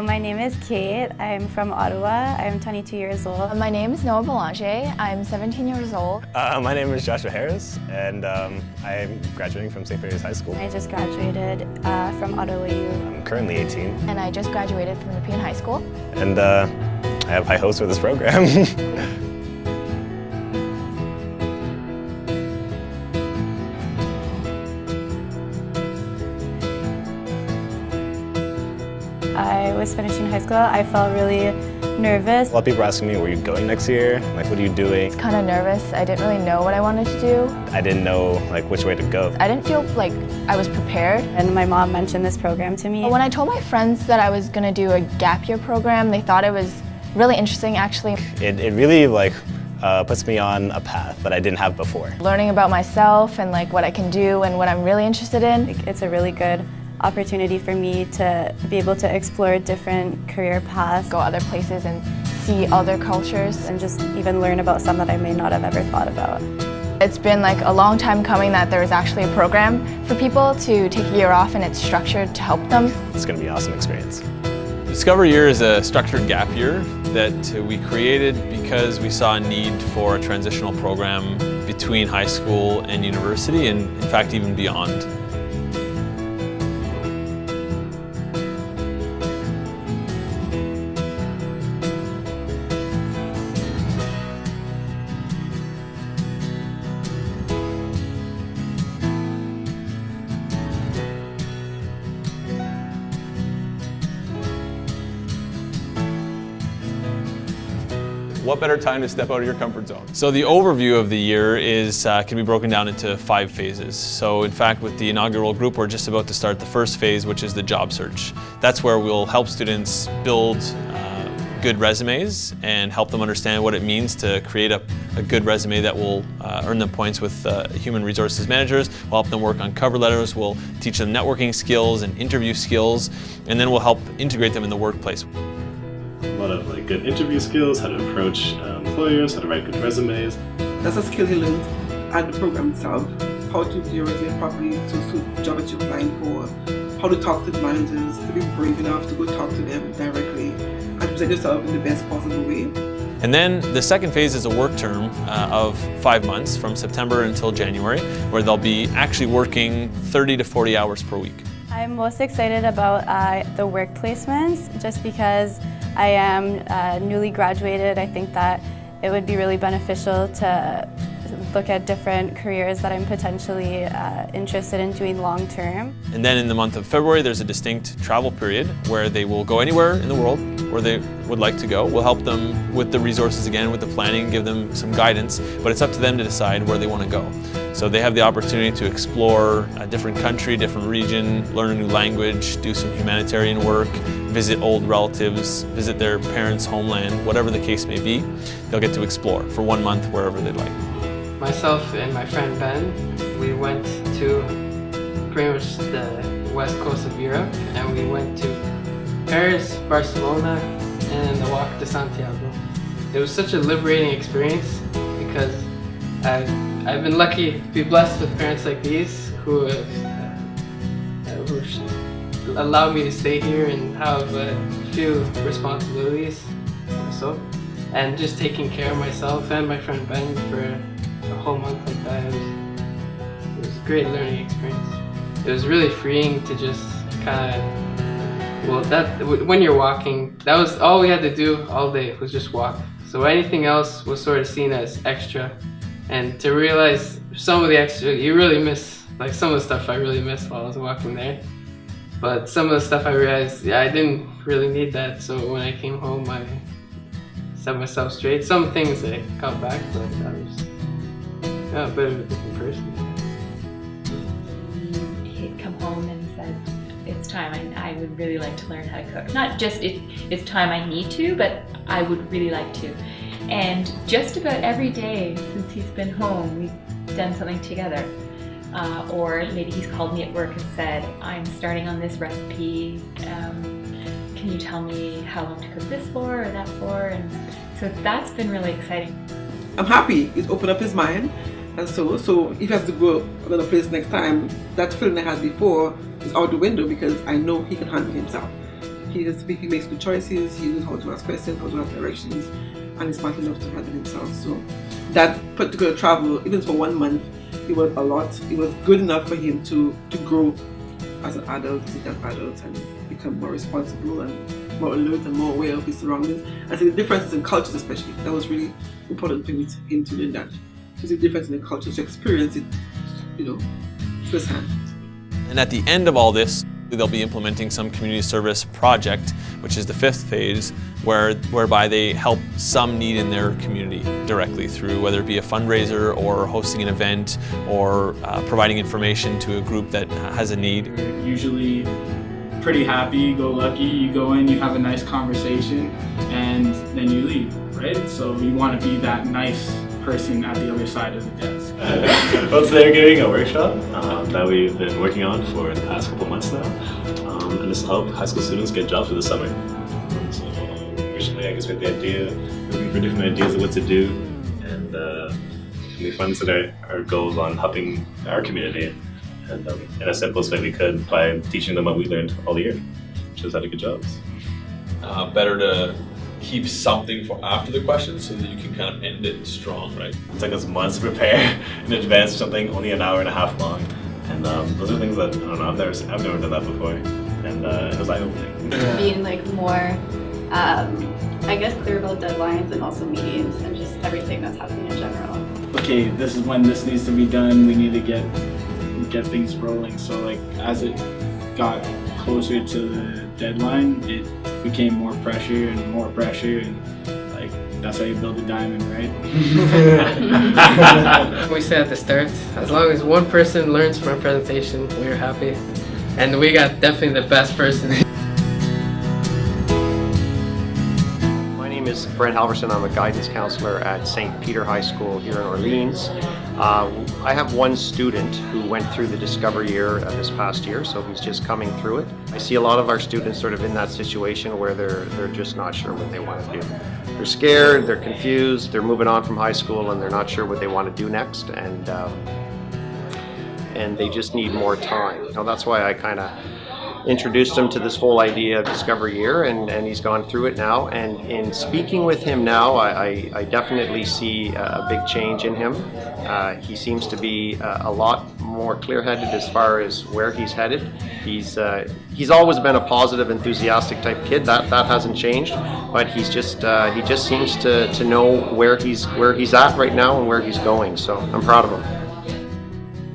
My name is Kate. I'm from Ottawa. I'm 22 years old. My name is Noah Belanger. I'm 17 years old. My name is Joshua Harris, and I'm graduating from St. Mary's High School. I just graduated from Ottawa U. I'm currently 18. And I just graduated from Nepean High School. And I have high hopes for this program. I was finishing high school. I felt really nervous. A lot of people are asking me, where are you going next year? Like, what are you doing? Kind of nervous. I didn't really know what I wanted to do. I didn't know which way to go. I didn't feel like I was prepared. And my mom mentioned this program to me. When I told my friends that I was going to do a gap year program, they thought it was really interesting actually. It really puts me on a path that I didn't have before. Learning about myself and what I can do and what I'm really interested in. It's a really good opportunity for me to be able to explore different career paths. Go other places and see other cultures. And just even learn about some that I may not have ever thought about. It's been a long time coming that there's actually a program for people to take a year off and it's structured to help them. It's going to be an awesome experience. Discover Year is a structured gap year that we created because we saw a need for a transitional program between high school and university, and in fact even beyond. What better time to step out of your comfort zone? So the overview of the year can be broken down into 5 phases. So in fact, with the inaugural group, we're just about to start the first phase, which is the job search. That's where we'll help students build good resumes and help them understand what it means to create a good resume that will earn them points with human resources managers. We'll help them work on cover letters, we'll teach them networking skills and interview skills, and then we'll help integrate them in the workplace. A lot of good interview skills, how to approach employers, how to write good resumes. That's a skill he learned at the program itself. How to do your resume properly to suit the job that you're applying for. How to talk to the managers, to be brave enough to go talk to them directly and present yourself in the best possible way. And then the second phase is a work term of 5 months from September until January, where they'll be actually working 30 to 40 hours per week. I'm most excited about the work placements just because I am newly graduated. I think that it would be really beneficial to look at different careers that I'm potentially interested in doing long term. And then in the month of February, there's a distinct travel period where they will go anywhere in the world where they would like to go. We'll help them with the resources again, with the planning, give them some guidance, but it's up to them to decide where they want to go. So they have the opportunity to explore a different country, different region, learn a new language, do some humanitarian work, visit old relatives, visit their parents' homeland, whatever the case may be. They'll get to explore for 1 month wherever they'd like. Myself and my friend Ben, we went to pretty much the west coast of Europe, and we went to Paris, Barcelona, and the Walk de Santiago. It was such a liberating experience because I've been lucky to be blessed with parents like these who allowed me to stay here and have a few responsibilities also, and just taking care of myself and my friend Ben for a whole month like that. It was a great learning experience. It was really freeing to just when you're walking, that was all we had to do all day, was just walk. So anything else was sort of seen as extra, and to realize some of the extra you really miss, some of the stuff I really missed while I was walking there. But some of the stuff I realized, I didn't really need that, so when I came home I set myself straight. Some things I got back, but I was a bit of a different person. He'd come home and said, it's time, I would really like to learn how to cook. Not just it's time I need to, but I would really like to. And just about every day since he's been home, we've done something together. Or maybe he's called me at work and said, I'm starting on this recipe, can you tell me how long to cook this for or that for? And so that's been really exciting. I'm happy he's opened up his mind, and so if he has to go another place next time, that feeling I had before is out the window because I know he can handle himself. He makes good choices. He knows how to ask questions, how to ask directions, and he's smart enough to handle himself. So that particular travel, even for 1 month, it was a lot. It was good enough for him to grow as an adult, as a young adult, and become more responsible and more alert and more aware of his surroundings. And so the differences in cultures, especially, that was really important for him to learn that. To see the difference in the cultures, to experience it, firsthand. And at the end of all this, they'll be implementing some community service project, which is the 5th phase, whereby they help some need in their community directly through whether it be a fundraiser or hosting an event or providing information to a group that has a need. You're usually pretty happy-go-lucky. You go in, you have a nice conversation, and then you leave, right? So you want to be that nice person at the other side of the desk. Well, today we're giving a workshop that we've been working on for the past couple months now, and this will help high school students get jobs for the summer. So originally, I guess we had the idea, looking for different ideas of what to do, and we funded our goals on helping our community, and in the simplest way we could by teaching them what we learned all year, which is how to get jobs. Better to keep something for after the question so that you can kind of end it strong, right? It took us months to prepare in advance for something only an hour and a half long, and those are things that I don't know. I've never done that before, and it was eye-opening. Being like more, I guess, clear about deadlines and also meetings and just everything that's happening in general. Okay, this is when this needs to be done. We need to get things rolling. So like as it got closer to the deadline, it became more pressure, and like that's how you build a diamond, right? We say at the start, as long as one person learns from a presentation, we're happy. And we got definitely the best person. My name is Brent Halverson. I'm a guidance counselor at St. Peter High School here in Orleans. I have one student who went through the Discover Year this past year, so he's just coming through it. I see a lot of our students sort of in that situation where they're just not sure what they want to do. They're scared, they're confused, they're moving on from high school and they're not sure what they want to do next, and they just need more time. Now that's why I kind of introduced him to this whole idea of Discover Year, and he's gone through it now. And in speaking with him now, I definitely see a big change in him. He seems to be a lot more clear-headed as far as where he's headed. He's always been a positive, enthusiastic type kid. That hasn't changed, but he just seems to know where he's at right now and where he's going. So I'm proud of him.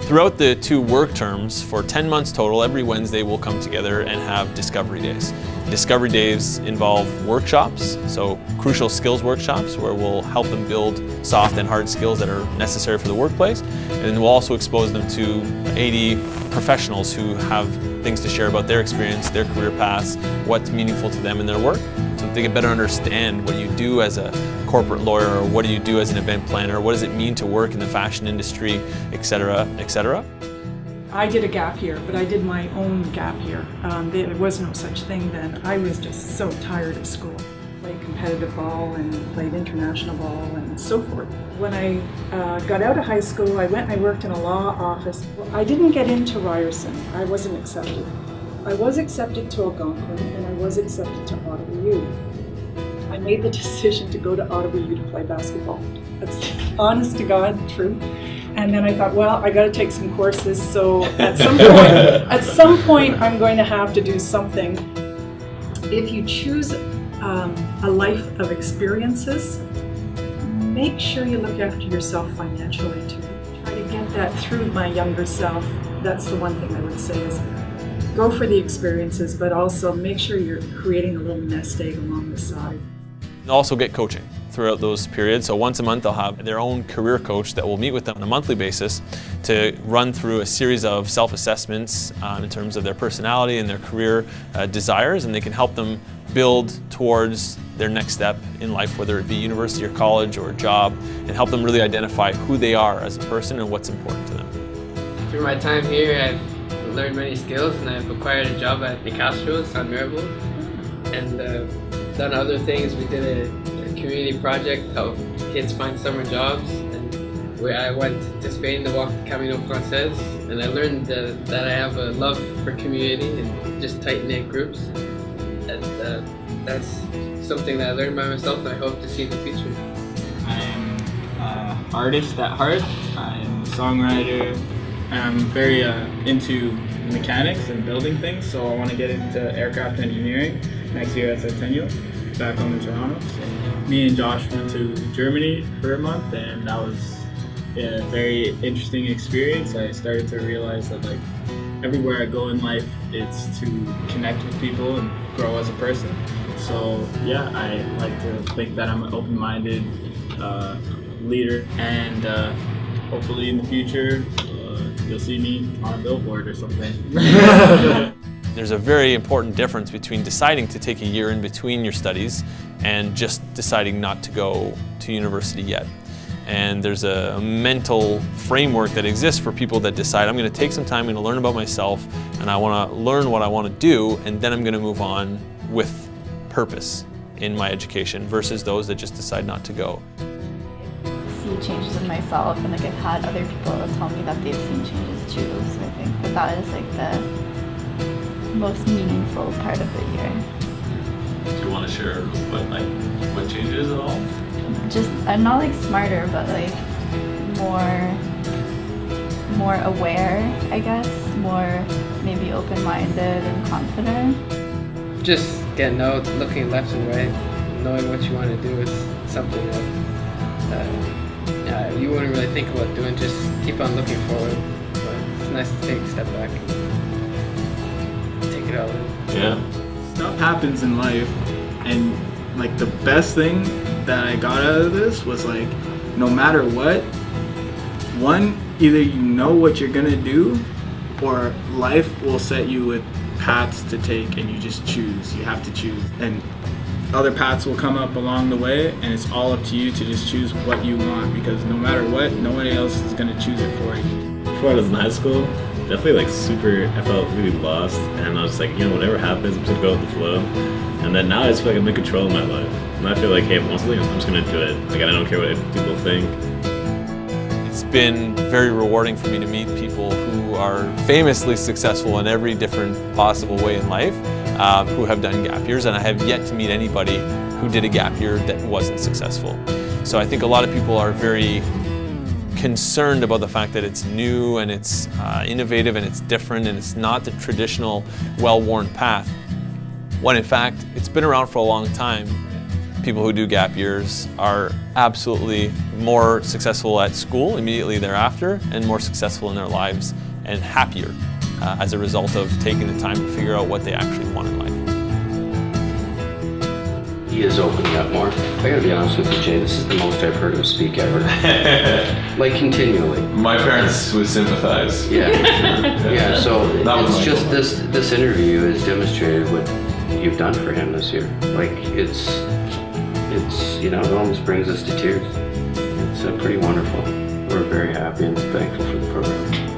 Throughout the 2 work terms, for 10 months total, every Wednesday we'll come together and have Discovery Days. Discovery Days involve workshops, so crucial skills workshops where we'll help them build soft and hard skills that are necessary for the workplace. And then we'll also expose them to 80 professionals who have things to share about their experience, their career paths, what's meaningful to them in their work, so that they can better understand what you do as a corporate lawyer, or what do you do as an event planner, what does it mean to work in the fashion industry, etc., etc. I did a gap year, but I did my own gap year. There was no such thing then. I was just so tired of school. Played competitive ball and played international ball and so forth. When I got out of high school, I went and I worked in a law office. I didn't get into Ryerson. I wasn't accepted. I was accepted to Algonquin and I was accepted to Ottawa U. I made the decision to go to Ottawa U to play basketball. That's the honest to God truth. And then I thought, well, I got to take some courses. So at some point, I'm going to have to do something. If you choose a life of experiences, make sure you look after yourself financially too. Try to get that through my younger self. That's the one thing I would say is go for the experiences, but also make sure you're creating a little nest egg along the side. They'll also get coaching throughout those periods. So once a month they'll have their own career coach that will meet with them on a monthly basis to run through a series of self-assessments in terms of their personality and their career desires, and they can help them build towards their next step in life, whether it be university or college or a job, and help them really identify who they are as a person and what's important to them. Through my time here, I've learned many skills, and I've acquired a job at Nicastro's on Mirabel, and done other things. We did a community project to help kids find summer jobs, and where I went to Spain to walk the Camino Frances, and I learned that I have a love for community and just tight-knit groups. And that's something that I learned by myself and I hope to see in the future. I'm an artist at heart. I'm a songwriter. I'm very into mechanics and building things, so I want to get into aircraft engineering next year at Centennial, back home in Toronto. So me and Josh went to Germany for a month, and that was a very interesting experience. I started to realize that like everywhere I go in life, it's to connect with people and grow as a person. So yeah, I like to think that I'm an open-minded leader, and hopefully in the future you'll see me on a billboard or something. There's a very important difference between deciding to take a year in between your studies and just deciding not to go to university yet. And there's a mental framework that exists for people that decide, I'm going to take some time, I'm going to learn about myself, and I want to learn what I want to do, and then I'm going to move on with purpose in my education, versus those that just decide not to go. See changes in myself, and like I've had other people tell me that they've seen changes too, so I think that is like the most meaningful part of the year. Do you want to share what changes at all? Just, I'm not like smarter, but like more aware, I guess, more maybe open-minded and confident. Just getting out, looking left and right, knowing what you want to do is something that you wouldn't really think about doing, just keep on looking forward. But it's nice to take a step back and take it all in. Yeah. Stuff happens in life, and like the best thing that I got out of this was like, no matter what, one, either you know what you're gonna do, or life will set you with paths to take and you just choose. You have to choose. And other paths will come up along the way, and it's all up to you to just choose what you want, because no matter what, nobody else is gonna choose it for you. Before I was in high school, definitely I felt really lost, and I was like, whatever happens, I'm just gonna go with the flow. And then now I just feel like I'm in control of my life. And I feel like, hey, if I want something, I'm just gonna do it. Like, I don't care what people think. It's been very rewarding for me to meet people who are famously successful in every different possible way in life, who have done gap years, and I have yet to meet anybody who did a gap year that wasn't successful. So I think a lot of people are very concerned about the fact that it's new and it's innovative and it's different and it's not the traditional well-worn path, when in fact it's been around for a long time. People who do gap years are absolutely more successful at school immediately thereafter, and more successful in their lives and happier as a result of taking the time to figure out what they actually want in life. He is opening up more. I gotta be honest with you, Jay, this is the most I've heard him speak ever. Like continually. My parents would sympathize. Yeah. Yeah, so it's just this interview has demonstrated what you've done for him this year. Like it's it almost brings us to tears. It's pretty wonderful. We're very happy and thankful for the program.